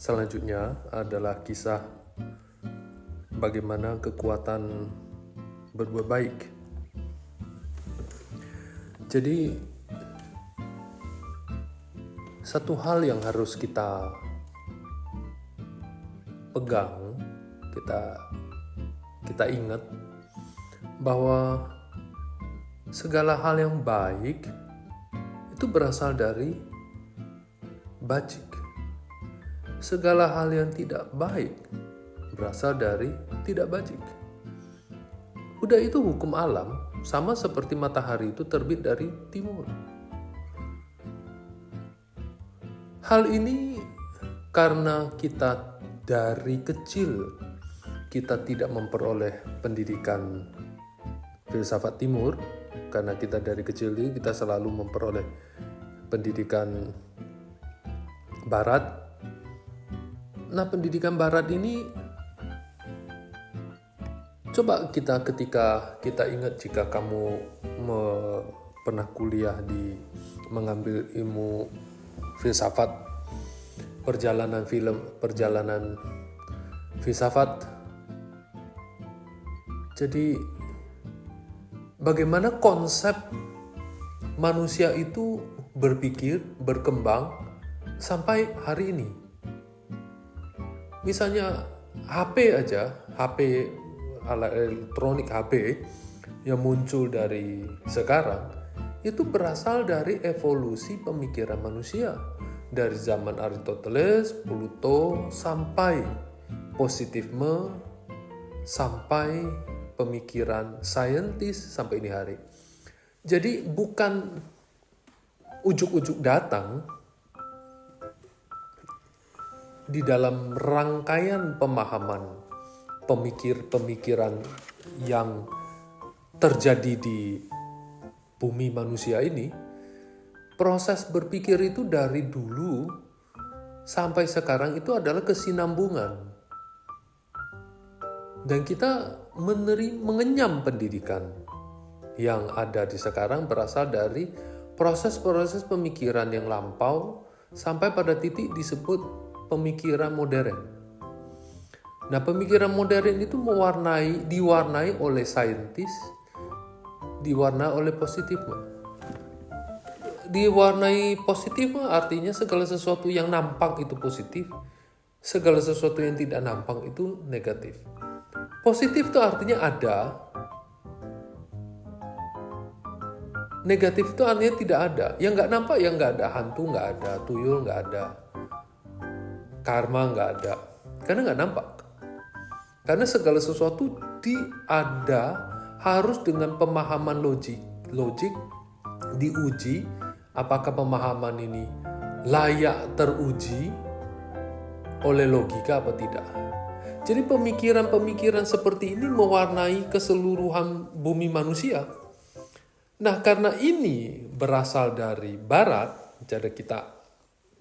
Selanjutnya adalah kisah bagaimana kekuatan berbuat baik. Jadi satu hal yang harus kita pegang, kita ingat bahwa segala hal yang baik itu berasal dari bajik. Segala hal yang tidak baik berasal dari tidak bajik. Udah itu hukum alam, sama seperti matahari itu terbit dari timur. Hal ini karena kita dari kecil kita tidak memperoleh pendidikan filsafat timur, karena kita dari kecil ini kita selalu memperoleh pendidikan barat. Nah, pendidikan barat ini coba ketika kita ingat, jika kamu pernah kuliah mengambil ilmu filsafat, perjalanan filsafat. Jadi bagaimana konsep manusia itu berpikir, berkembang sampai hari ini. Misalnya HP aja, HP alat elektronik HP yang muncul dari sekarang itu berasal dari evolusi pemikiran manusia. Dari zaman Aristoteles, Plato, sampai positivisme, sampai pemikiran saintis sampai ini hari. Jadi bukan ujuk-ujuk datang di dalam rangkaian pemahaman pemikiran yang terjadi di bumi manusia ini. Proses berpikir itu dari dulu sampai sekarang itu adalah kesinambungan. Dan kita mengenyam pendidikan yang ada di sekarang berasal dari proses-proses pemikiran yang lampau sampai pada titik disebut pemikiran modern. Nah, pemikiran modern itu diwarnai oleh saintis, diwarnai oleh positifisme. Diwarnai positifisme artinya segala sesuatu yang nampak itu positif, segala sesuatu yang tidak nampak itu negatif. Positif itu artinya ada, negatif itu artinya tidak ada. Yang nggak nampak ya nggak ada, hantu nggak ada, tuyul nggak ada, karma nggak ada, karena nggak nampak. Karena segala sesuatu harus dengan pemahaman logik diuji, apakah pemahaman ini layak teruji oleh logika apa tidak. Jadi pemikiran-pemikiran seperti ini mewarnai keseluruhan bumi manusia. Nah, karena ini berasal dari barat, jadi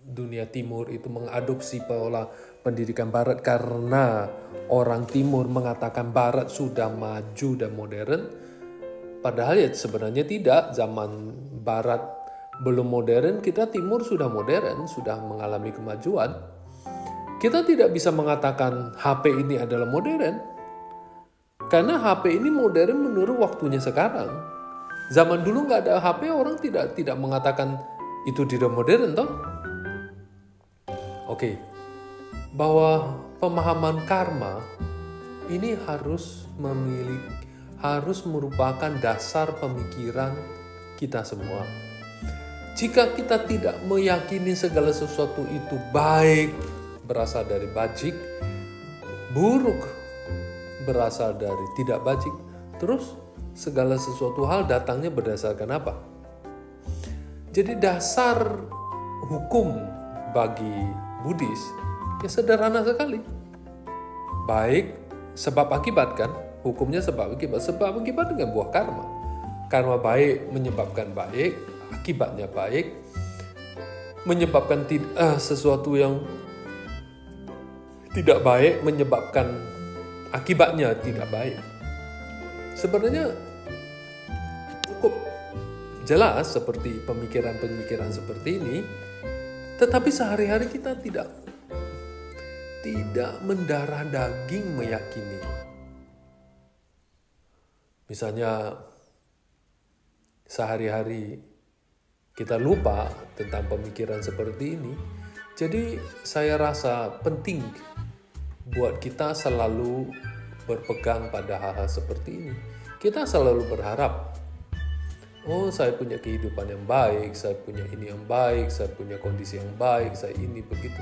dunia timur itu mengadopsi pola pendidikan barat karena orang timur mengatakan barat sudah maju dan modern. Padahal ya sebenarnya tidak, zaman barat belum modern, kita timur sudah modern, sudah mengalami kemajuan. Kita tidak bisa mengatakan HP ini adalah modern, karena HP ini modern menurut waktunya sekarang. Zaman dulu nggak ada HP, orang tidak mengatakan itu tidak modern toh. Oke. Bahwa pemahaman karma ini harus merupakan dasar pemikiran kita semua. Jika kita tidak meyakini segala sesuatu itu baik berasal dari bajik, buruk berasal dari tidak bajik, terus segala sesuatu hal datangnya berdasarkan apa? Jadi dasar hukum bagi Buddhis ya sederhana sekali. Baik sebab akibat kan, hukumnya sebab akibat dengan buah karma. Karma baik menyebabkan baik, akibatnya baik, menyebabkan sesuatu yang tidak baik menyebabkan akibatnya tidak baik. Sebenarnya cukup jelas seperti pemikiran-pemikiran seperti ini, tetapi sehari-hari kita tidak mendarah daging meyakini. Misalnya sehari-hari kita lupa tentang pemikiran seperti ini. Jadi saya rasa penting buat kita selalu berpegang pada hal-hal seperti ini. Kita selalu berharap, oh saya punya kehidupan yang baik, saya punya ini yang baik, saya punya kondisi yang baik, saya ini begitu.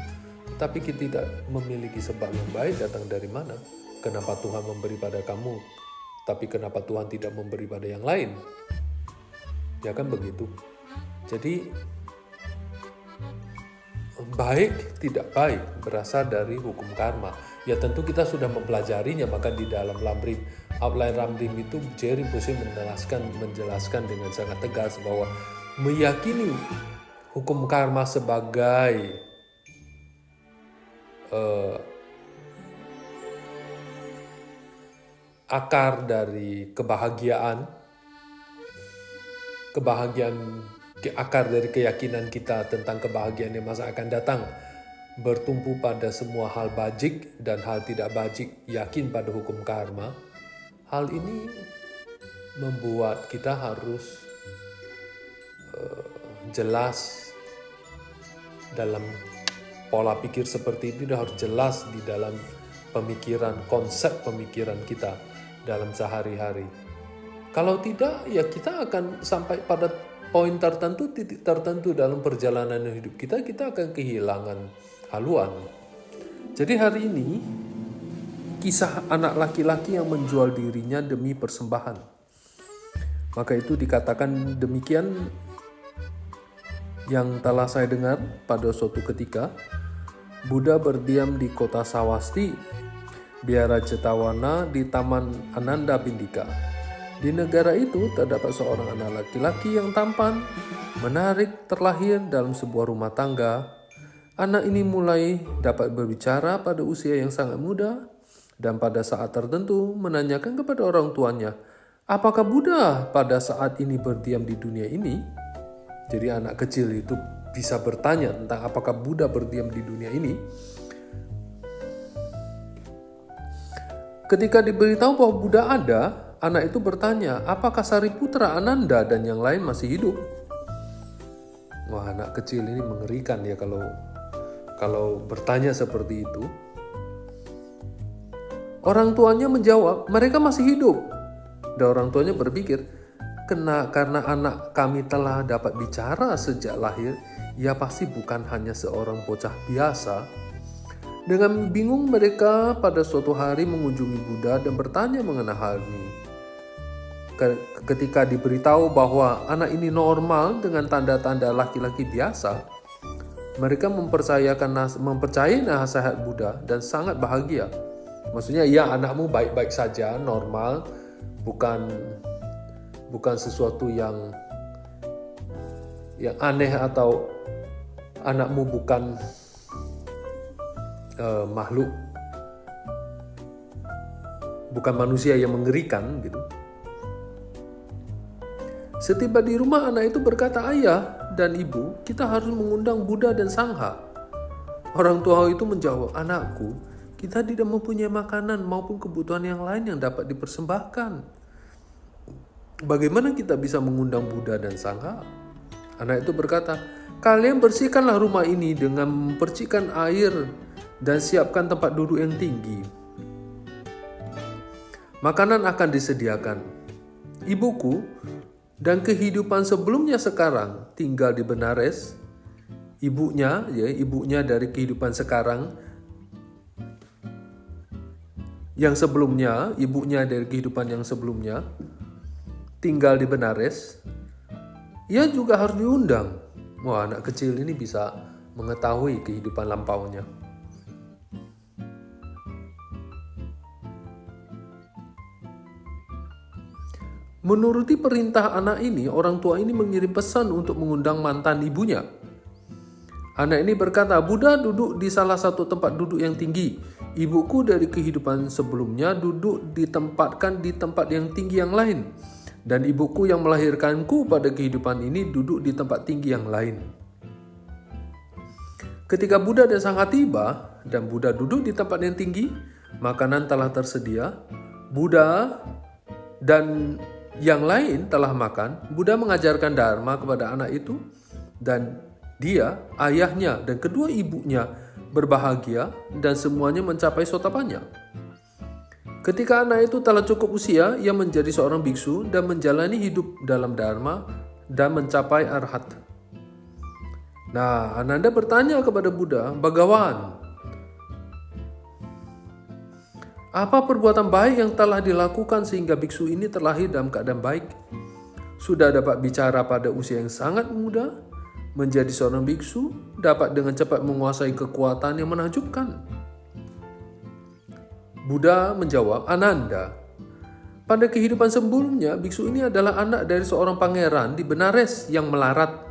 Tapi kita tidak memiliki sebab yang baik datang dari mana? Kenapa Tuhan memberi pada kamu, tapi kenapa Tuhan tidak memberi pada yang lain? Ya kan begitu. Jadi baik tidak baik berasal dari hukum karma. Ya tentu kita sudah mempelajarinya, maka di dalam Lamrim, outline Lamrim itu Jerry Buse menjelaskan dengan sangat tegas bahwa meyakini hukum karma sebagai akar dari kebahagiaan, akar dari keyakinan kita tentang kebahagiaan yang masa akan datang, bertumpu pada semua hal bajik dan hal tidak bajik, yakin pada hukum karma. Hal ini membuat kita harus jelas dalam pola pikir seperti itu, harus jelas di dalam pemikiran, konsep pemikiran kita dalam sehari-hari. Kalau tidak, ya kita akan sampai pada poin tertentu, titik tertentu dalam perjalanan hidup kita akan kehilangan haluan. Jadi hari ini, kisah anak laki-laki yang menjual dirinya demi persembahan. Maka itu dikatakan demikian yang telah saya dengar pada suatu ketika, Buddha berdiam di kota Savasti, biara Cetawana di Taman Ananda Pindika. Di negara itu terdapat seorang anak laki-laki yang tampan, menarik, terlahir dalam sebuah rumah tangga. Anak ini mulai dapat berbicara pada usia yang sangat muda dan pada saat tertentu menanyakan kepada orang tuanya, apakah Buddha pada saat ini berdiam di dunia ini? Jadi anak kecil itu bisa bertanya tentang apakah Buddha berdiam di dunia ini. Ketika diberitahu bahwa Buddha ada, anak itu bertanya, apakah Sariputra, Ananda, dan yang lain masih hidup? Wah, anak kecil ini mengerikan ya kalau bertanya seperti itu. Orang tuanya menjawab, mereka masih hidup. Dan orang tuanya berpikir, karena anak kami telah dapat bicara sejak lahir, ia pasti bukan hanya seorang bocah biasa. Dengan bingung mereka pada suatu hari mengunjungi Buddha dan bertanya mengenai hal ini. Ketika diberitahu bahwa anak ini normal dengan tanda-tanda laki-laki biasa, mereka mempercayai nasihat Buddha dan sangat bahagia. Maksudnya, ya anakmu baik-baik saja, normal, bukan sesuatu yang aneh, atau anakmu bukan makhluk, bukan manusia yang mengerikan gitu. Setiba di rumah, anak itu berkata, ayah dan ibu, kita harus mengundang Buddha dan Sangha. Orang tua itu menjawab, anakku, kita tidak mempunyai makanan maupun kebutuhan yang lain yang dapat dipersembahkan. Bagaimana kita bisa mengundang Buddha dan Sangha? Anak itu berkata, kalian bersihkanlah rumah ini dengan mempercikkan air dan siapkan tempat duduk yang tinggi. Makanan akan disediakan. Ibuku dan kehidupan sebelumnya sekarang tinggal di Benares. Ibunya dari kehidupan sekarang yang sebelumnya, ibunya dari kehidupan yang sebelumnya tinggal di Benares. Ia juga harus diundang. Wah, anak kecil ini bisa mengetahui kehidupan lampaunya. Menuruti perintah anak ini, orang tua ini mengirim pesan untuk mengundang mantan ibunya. Anak ini berkata, Buddha duduk di salah satu tempat duduk yang tinggi. Ibuku dari kehidupan sebelumnya ditempatkan di tempat yang tinggi yang lain. Dan ibuku yang melahirkanku pada kehidupan ini duduk di tempat tinggi yang lain. Ketika Buddha dan Sangha tiba, dan Buddha duduk di tempat yang tinggi. Makanan telah tersedia. Buddha dan yang lain telah makan. Buddha mengajarkan Dharma kepada anak itu, dan dia, ayahnya, dan kedua ibunya berbahagia, dan semuanya mencapai sotapannya. Ketika anak itu telah cukup usia, ia menjadi seorang biksu dan menjalani hidup dalam Dharma dan mencapai arhat. Nah, Ananda bertanya kepada Buddha, Bhagawan, apa perbuatan baik yang telah dilakukan sehingga biksu ini terlahir dalam keadaan baik? Sudah dapat bicara pada usia yang sangat muda, menjadi seorang biksu, dapat dengan cepat menguasai kekuatan yang menakjubkan. Buddha menjawab, Ananda, pada kehidupan sebelumnya, biksu ini adalah anak dari seorang pangeran di Benares yang melarat.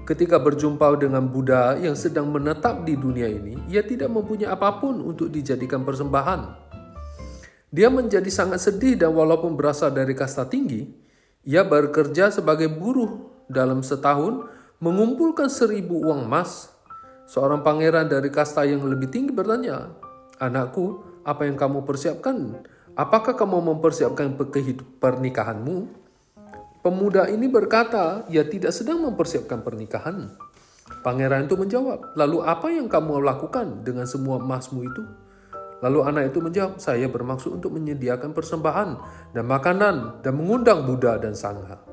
Ketika berjumpa dengan Buddha yang sedang menetap di dunia ini, ia tidak mempunyai apapun untuk dijadikan persembahan. Dia menjadi sangat sedih dan walaupun berasal dari kasta tinggi, ia bekerja sebagai buruh dalam setahun mengumpulkan 1.000 uang emas. Seorang pangeran dari kasta yang lebih tinggi bertanya, Anakku, apa yang kamu persiapkan? Apakah kamu mempersiapkan pernikahanmu? Pemuda ini berkata, ia tidak sedang mempersiapkan pernikahan. Pangeran itu menjawab, lalu apa yang kamu lakukan dengan semua emasmu itu? Lalu anak itu menjawab, saya bermaksud untuk menyediakan persembahan dan makanan dan mengundang Buddha dan Sangha.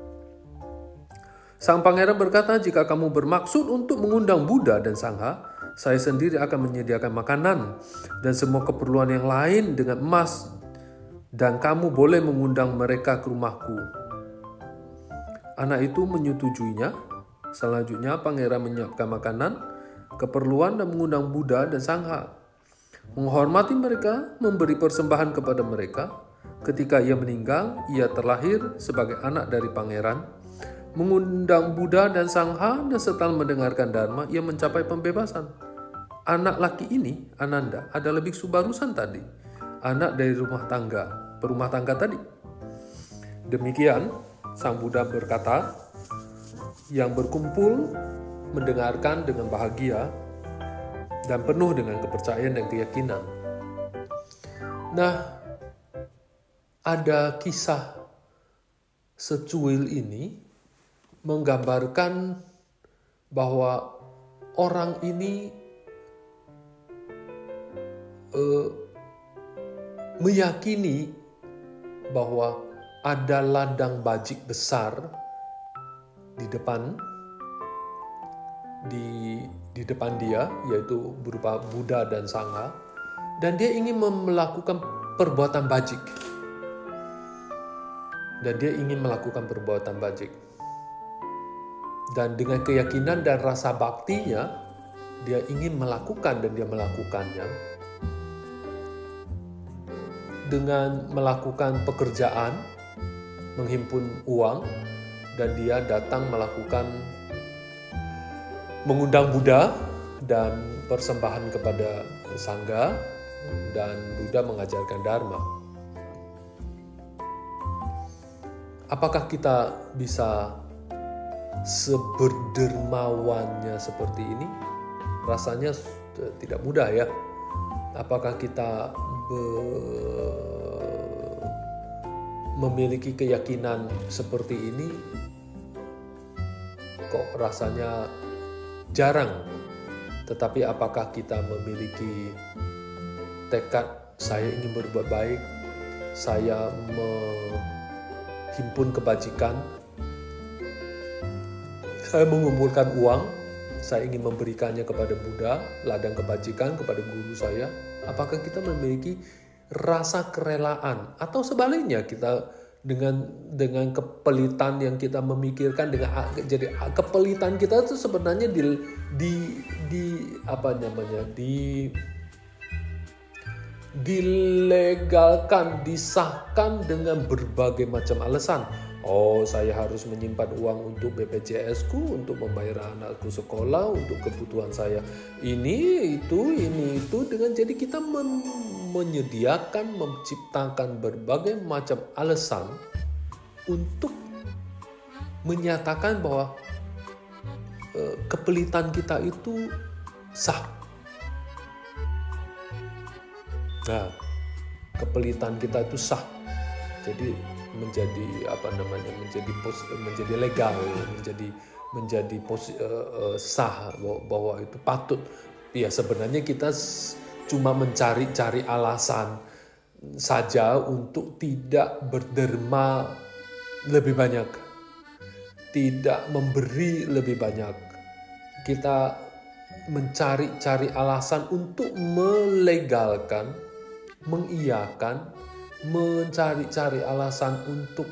Sang pangeran berkata, jika kamu bermaksud untuk mengundang Buddha dan Sangha, saya sendiri akan menyediakan makanan dan semua keperluan yang lain dengan emas, dan kamu boleh mengundang mereka ke rumahku. Anak itu menyetujuinya. Selanjutnya pangeran menyiapkan makanan, keperluan dan mengundang Buddha dan Sangha. Menghormati mereka, memberi persembahan kepada mereka. Ketika ia meninggal, ia terlahir sebagai anak dari pangeran. Mengundang Buddha dan Sangha, dan setelah mendengarkan Dharma, ia mencapai pembebasan. Anak laki ini, Ananda, adalah biksu barusan tadi. Anak dari perumah tangga tadi. Demikian, Sang Buddha berkata, yang berkumpul mendengarkan dengan bahagia dan penuh dengan kepercayaan dan keyakinan. Nah, ada kisah secuil ini menggambarkan bahwa orang ini meyakini bahwa ada ladang bajik besar di depan dia, yaitu berupa Buddha dan Sangha, dan dia ingin melakukan perbuatan bajik. Dan dengan keyakinan dan rasa baktinya, dia ingin melakukan dan dia melakukannya. Dengan melakukan pekerjaan, menghimpun uang, dan dia datang mengundang Buddha dan persembahan kepada Sangha, dan Buddha mengajarkan Dharma. Apakah kita bisa seberdermawannya seperti ini? Rasanya tidak mudah ya. Apakah kita memiliki keyakinan seperti ini? Kok rasanya jarang. Tetapi apakah kita memiliki tekad, saya ingin berbuat baik, saya menghimpun kebajikan, saya mengumpulkan uang, saya ingin memberikannya kepada Buddha, ladang kebajikan kepada guru saya. Apakah kita memiliki rasa kerelaan, atau sebaliknya kita dengan kepelitan yang kita memikirkan, jadi kepelitan kita itu sebenarnya dilegalkan, disahkan dengan berbagai macam alasan. Oh, saya harus menyimpan uang untuk BPJS-ku, untuk membayar anakku sekolah, untuk kebutuhan saya ini itu, dengan jadi kita menyediakan, menciptakan berbagai macam alasan untuk menyatakan bahwa kepelitan kita itu sah. Nah, kepelitan kita itu sah. Jadi menjadi menjadi legal, sah bahwa itu patut. Ya sebenarnya kita cuma mencari-cari alasan saja untuk tidak berderma lebih banyak, tidak memberi lebih banyak. Kita mencari-cari alasan untuk melegalkan, mengiyakan, mencari-cari alasan untuk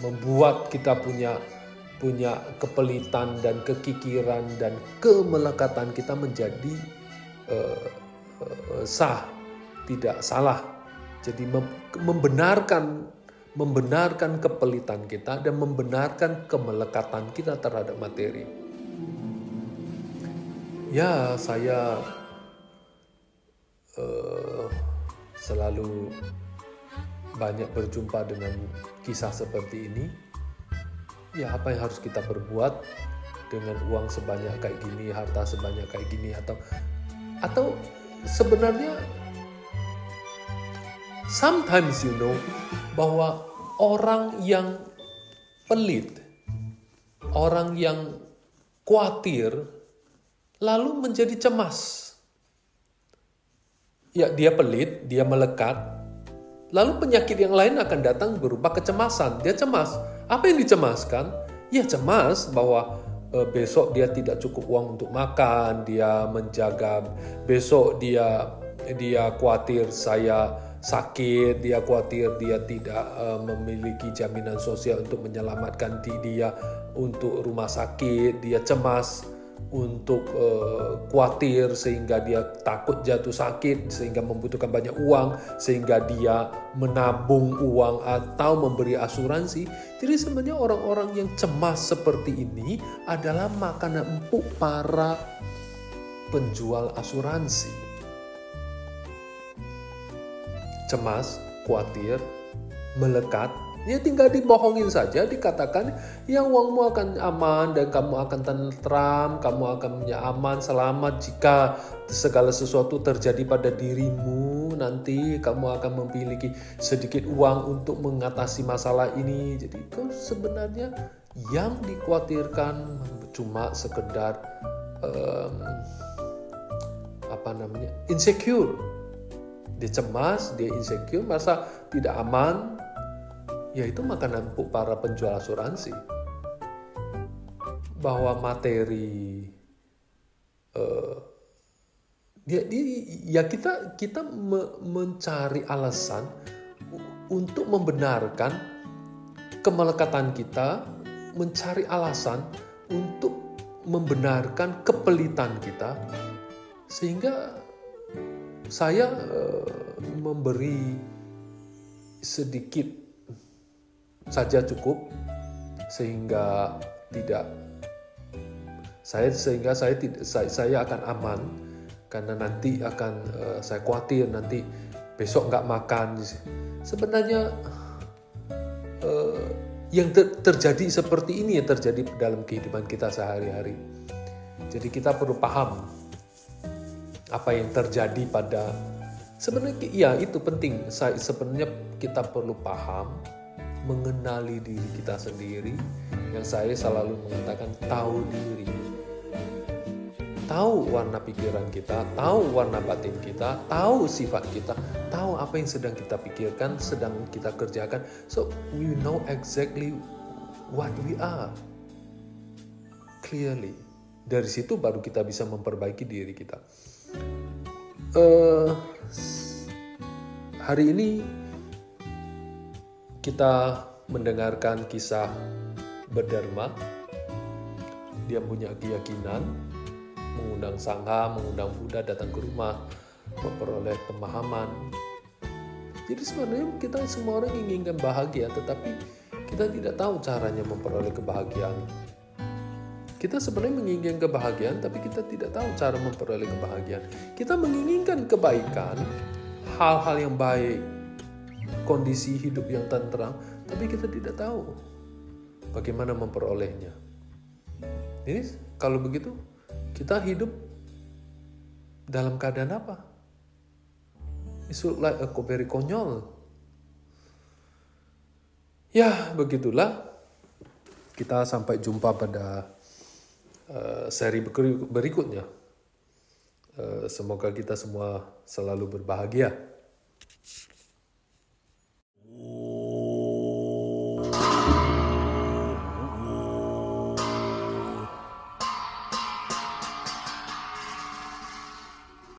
membuat kita punya kepelitan dan kekikiran dan kemelekatan kita menjadi sah, tidak salah. Jadi membenarkan kepelitan kita dan membenarkan kemelekatan kita terhadap materi. Ya, saya selalu banyak berjumpa dengan kisah seperti ini. Ya, apa yang harus kita perbuat dengan uang sebanyak kayak gini, harta sebanyak kayak gini, atau sebenarnya sometimes bahwa orang yang pelit, orang yang khawatir, lalu menjadi cemas. Ya, dia pelit, dia melekat, lalu penyakit yang lain akan datang berupa kecemasan. Dia cemas. Apa yang dicemaskan? Ya cemas bahwa besok dia tidak cukup uang untuk makan, dia menjaga, besok dia khawatir saya sakit, dia khawatir dia tidak memiliki jaminan sosial untuk menyelamatkan dia untuk rumah sakit, dia cemas untuk khawatir sehingga dia takut jatuh sakit, sehingga membutuhkan banyak uang, sehingga dia menabung uang atau memberi asuransi. Jadi sebenarnya orang-orang yang cemas seperti ini adalah makanan empuk para penjual asuransi. Cemas, khawatir, melekat, ya tinggal dibohongin saja, dikatakan ya uangmu akan aman dan kamu akan tentram, kamu akan aman, selamat jika segala sesuatu terjadi pada dirimu, nanti kamu akan memiliki sedikit uang untuk mengatasi masalah ini. Jadi itu sebenarnya yang dikhawatirkan cuma sekedar insecure. Dia cemas, dia insecure, merasa tidak aman. Ya itu makanan empuk para penjual asuransi. Bahwa materi kita mencari alasan untuk membenarkan kemelekatan kita, mencari alasan untuk membenarkan kepelitan kita, sehingga saya memberi sedikit saja cukup sehingga saya akan aman, karena nanti akan saya khawatir nanti besok nggak makan. Sebenarnya yang terjadi seperti ini yang terjadi dalam kehidupan kita sehari-hari. Jadi kita perlu paham apa yang terjadi pada sebenarnya, ya itu penting. Sebenarnya kita perlu paham, mengenali diri kita sendiri. Yang saya selalu mengatakan tahu diri, tahu warna pikiran kita, tahu warna batin kita, tahu sifat kita, tahu apa yang sedang kita pikirkan, sedang kita kerjakan. So we know exactly what we are clearly. Dari situ baru kita bisa memperbaiki diri kita. Hari ini kita mendengarkan kisah Berdharma. Dia punya keyakinan, mengundang Sangha, mengundang Buddha datang ke rumah, memperoleh pemahaman. Jadi sebenarnya kita semua orang inginkan bahagia, tetapi kita tidak tahu caranya memperoleh kebahagiaan. Kita sebenarnya menginginkan kebahagiaan, tapi kita tidak tahu cara memperoleh kebahagiaan. Kita menginginkan kebaikan, hal-hal yang baik, kondisi hidup yang tentram, tapi kita tidak tahu bagaimana memperolehnya. Jadi kalau begitu, kita hidup dalam keadaan apa? It look like very konyol. Ya, begitulah. Kita sampai jumpa pada seri berikutnya. Semoga kita semua selalu berbahagia.